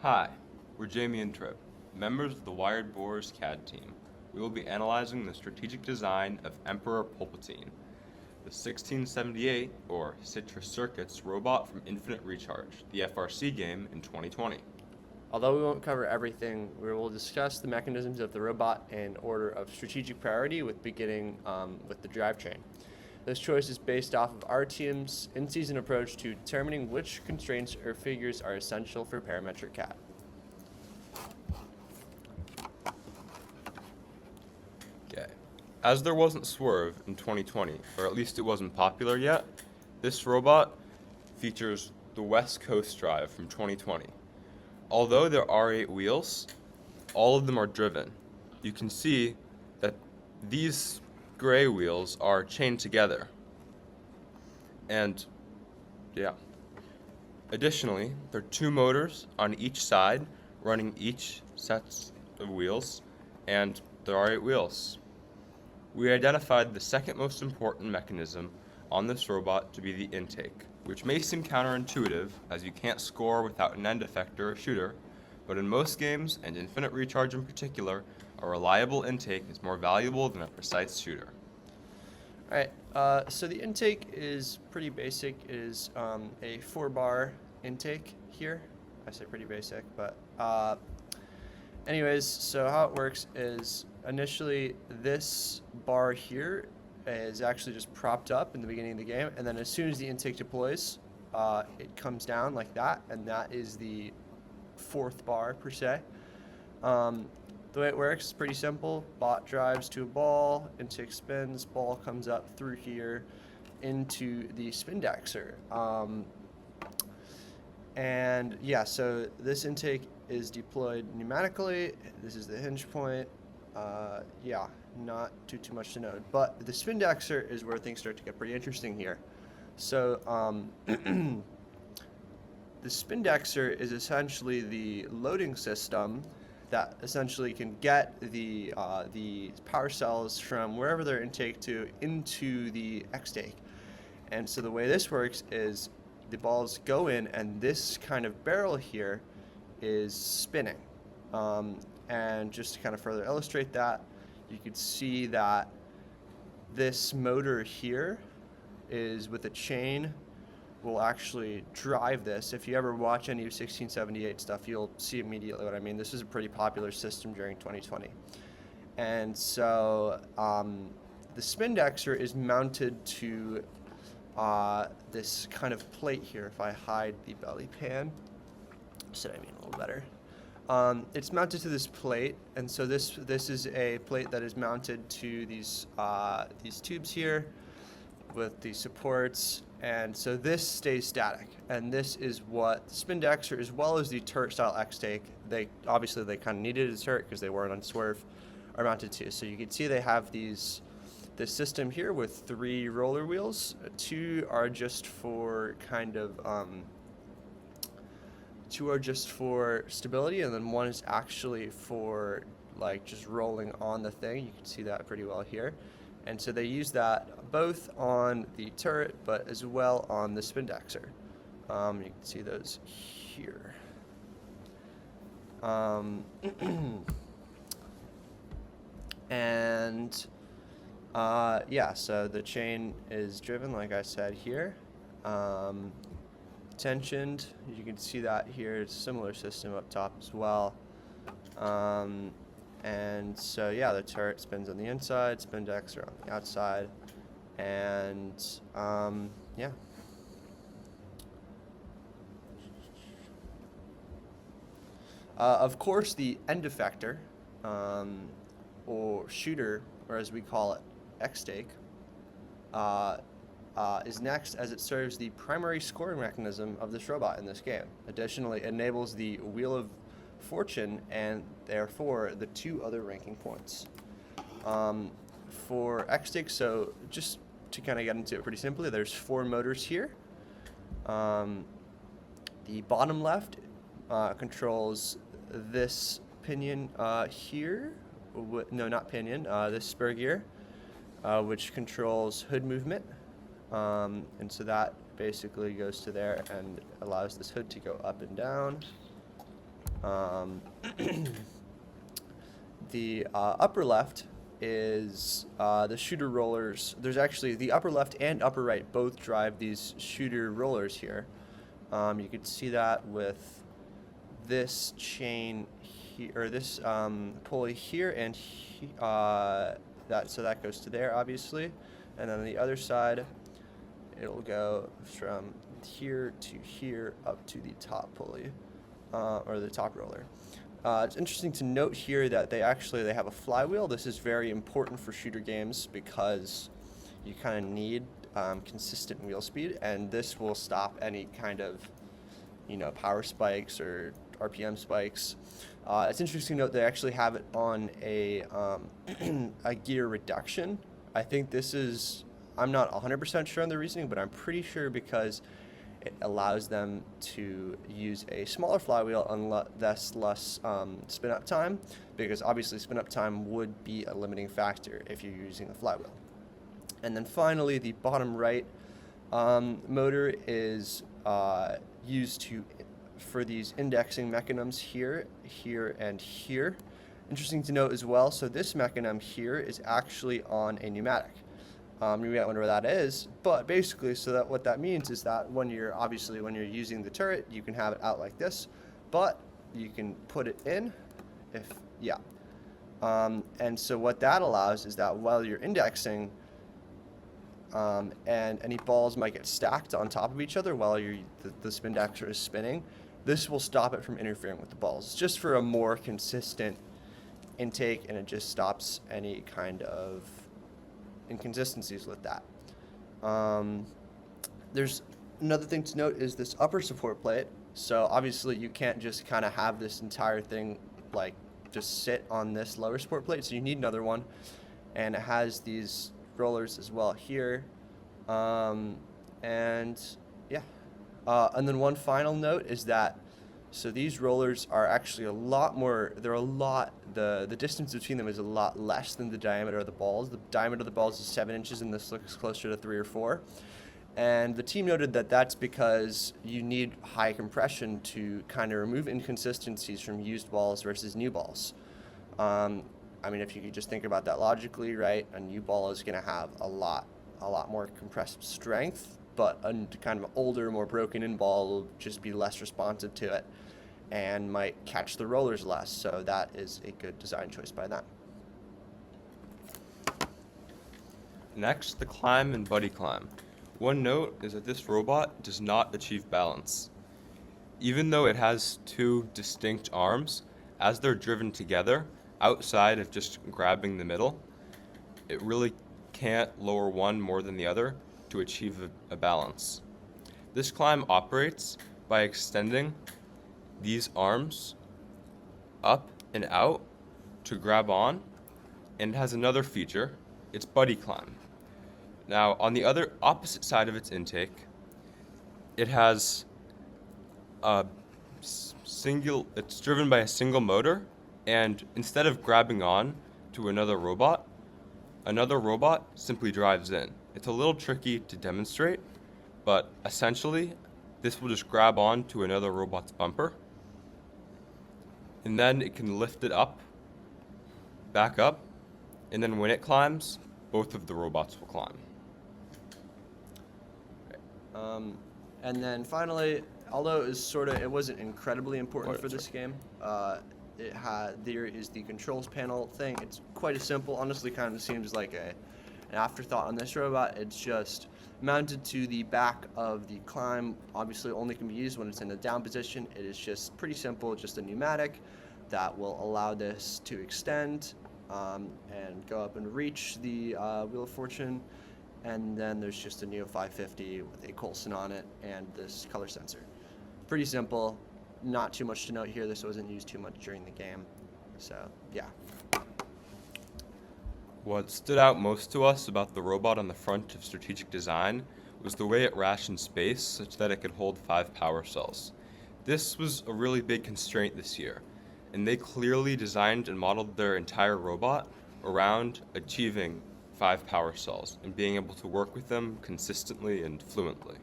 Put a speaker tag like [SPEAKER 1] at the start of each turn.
[SPEAKER 1] Hi, we're Jamie and Tripp, members of the Wired Boars CAD team. We will be analyzing the strategic design of Emperor Palpatine, the 1678 or Citrus Circuits robot from Infinite Recharge, the FRC game in 2020.
[SPEAKER 2] Although we won't cover everything, we will discuss the mechanisms of the robot in order of strategic priority, with beginning with the drivetrain. This choice is based off of our team's in-season approach to determining which constraints or figures are essential for parametric CAD.
[SPEAKER 1] Okay. As there wasn't Swerve in 2020, or at least it wasn't popular yet, this robot features the West Coast drive from 2020. Although there are 8 wheels, all of them are driven. You can see that these gray wheels are chained together. And yeah. Additionally, there are 2 motors on each side running each sets of wheels, and there are 8 wheels. We identified the second most important mechanism on this robot to be the intake, which may seem counterintuitive as you can't score without an end effector or shooter, but in most games, and Infinite Recharge in particular, a reliable intake is more valuable than a precise shooter.
[SPEAKER 2] Alright, so the intake is pretty basic. It is a 4-bar intake here. I say pretty basic, but anyways, so how it works is initially this bar here is actually just propped up in the beginning of the game, and then as soon as the intake deploys, it comes down like that, and that is the 4th bar per se. The way it works is pretty simple. Bot drives to a ball, intake spins, ball comes up through here into the spindexer. And yeah, so this intake is deployed pneumatically. This is the hinge point. Yeah, not too much to note. But the spindexer is where things start to get pretty interesting here. So the spindexer is essentially the loading system that essentially can get the power cells from wherever they're intake to into the X-take. And so the way this works is the balls go in, and this kind of barrel here is spinning. And just to kind of further illustrate that, you could see that this motor here is with a chain will actually drive this. If you ever watch any of 1678 stuff, you'll see immediately what I mean. This is a pretty popular system during 2020. And so the spindexer is mounted to this kind of plate here. If I hide the belly pan, so I mean a little better. It's mounted to this plate, and so this is a plate that is mounted to these tubes here with the supports, and so this stays static, and this is what the spindexer, as well as the turret style X-take, they kind of needed a turret because they weren't on Swerve, are mounted to. So you can see they have this system here with 3 roller wheels. 2 are just for kind of 2 are just for stability, and then 1 is actually for like just rolling on the thing. You can see that pretty well here. And so they use that both on the turret, but as well on the spindexer. You can see those here. And yeah, so the chain is driven, like I said here. Tensioned, you can see that here. It's a similar system up top as well. And so yeah, the turret spins on the inside, spindexer on the outside, and yeah. Of course, the end effector, or shooter, or as we call it, X-take, is next, as it serves the primary scoring mechanism of this robot in this game. Additionally, it enables the Wheel of Fortune and therefore the 2 other ranking points. For X-take, so just to kind of get into it pretty simply, there's 4 motors here. The bottom left controls this pinion here. No, not pinion. This spur gear, which controls hood movement. And so that basically goes to there and allows this hood to go up and down. Um, the upper left is the shooter rollers. There's actually the upper left and upper right both drive these shooter rollers here. You could see that with this chain here, or this pulley here, and that goes to there, obviously, and then on the other side, it'll go from here to here up to the top pulley, or the top roller. It's interesting to note here that they have a flywheel. This is very important for shooter games because you kind of need consistent wheel speed, and this will stop any kind of power spikes or RPM spikes. It's interesting to note they actually have it on a a gear reduction. I think this is, I'm not 100% sure on the reasoning, but I'm pretty sure because it allows them to use a smaller flywheel and less spin up time, because obviously spin up time would be a limiting factor if you're using a flywheel. And then finally, the bottom right motor is used for these indexing mechanisms here, here, and here. Interesting to note as well, so this mechanism here is actually on a pneumatic. You might wonder what that is, but basically, what that means is that when you're using the turret, you can have it out like this, but you can put it in, and so what that allows is that while you're indexing, and any balls might get stacked on top of each other while the spindexer is spinning, this will stop it from interfering with the balls. It's just for a more consistent intake, and it just stops any kind of inconsistencies with that. There's another thing to note is this upper support plate. So obviously you can't just kind of have this entire thing like just sit on this lower support plate, so you need another one, and it has these rollers as well here, and then one final note is that these rollers are actually the distance between them is a lot less than the diameter of the balls. The diameter of the balls is 7 inches, and this looks closer to 3 or 4. And the team noted that that's because you need high compression to kind of remove inconsistencies from used balls versus new balls. If you could just think about that logically, right? A new ball is going to have a lot more compressive strength, but a kind of older, more broken-in ball will just be less responsive to it and might catch the rollers less. So that is a good design choice by them.
[SPEAKER 1] Next, the climb and buddy climb. One note is that this robot does not achieve balance. Even though it has 2 distinct arms, as they're driven together, outside of just grabbing the middle, it really can't lower one more than the other to achieve a balance. This climb operates by extending these arms up and out to grab on, and it has another feature, it's buddy climb. Now, on the other opposite side of its intake, it has it's driven by a single motor, and instead of grabbing on to another robot simply drives in. It's a little tricky to demonstrate, but essentially, this will just grab on to another robot's bumper, and then it can lift it up, back up, and then when it climbs, both of the robots will climb.
[SPEAKER 2] And then finally, although it wasn't incredibly important for this game, there is the controls panel thing. It's quite simple. Honestly, kind of seems like an afterthought on this robot. It's just mounted to the back of the climb. Obviously, only can be used when it's in the down position. It is just pretty simple, just a pneumatic that will allow this to extend and go up and reach the Wheel of Fortune. And then there's just a Neo 550 with a Coulson on it and this color sensor. Pretty simple, not too much to note here. This wasn't used too much during the game. So, yeah.
[SPEAKER 1] What stood out most to us about the robot on the front of strategic design was the way it rationed space such that it could hold 5 power cells. This was a really big constraint this year, and they clearly designed and modeled their entire robot around achieving 5 power cells and being able to work with them consistently and fluently.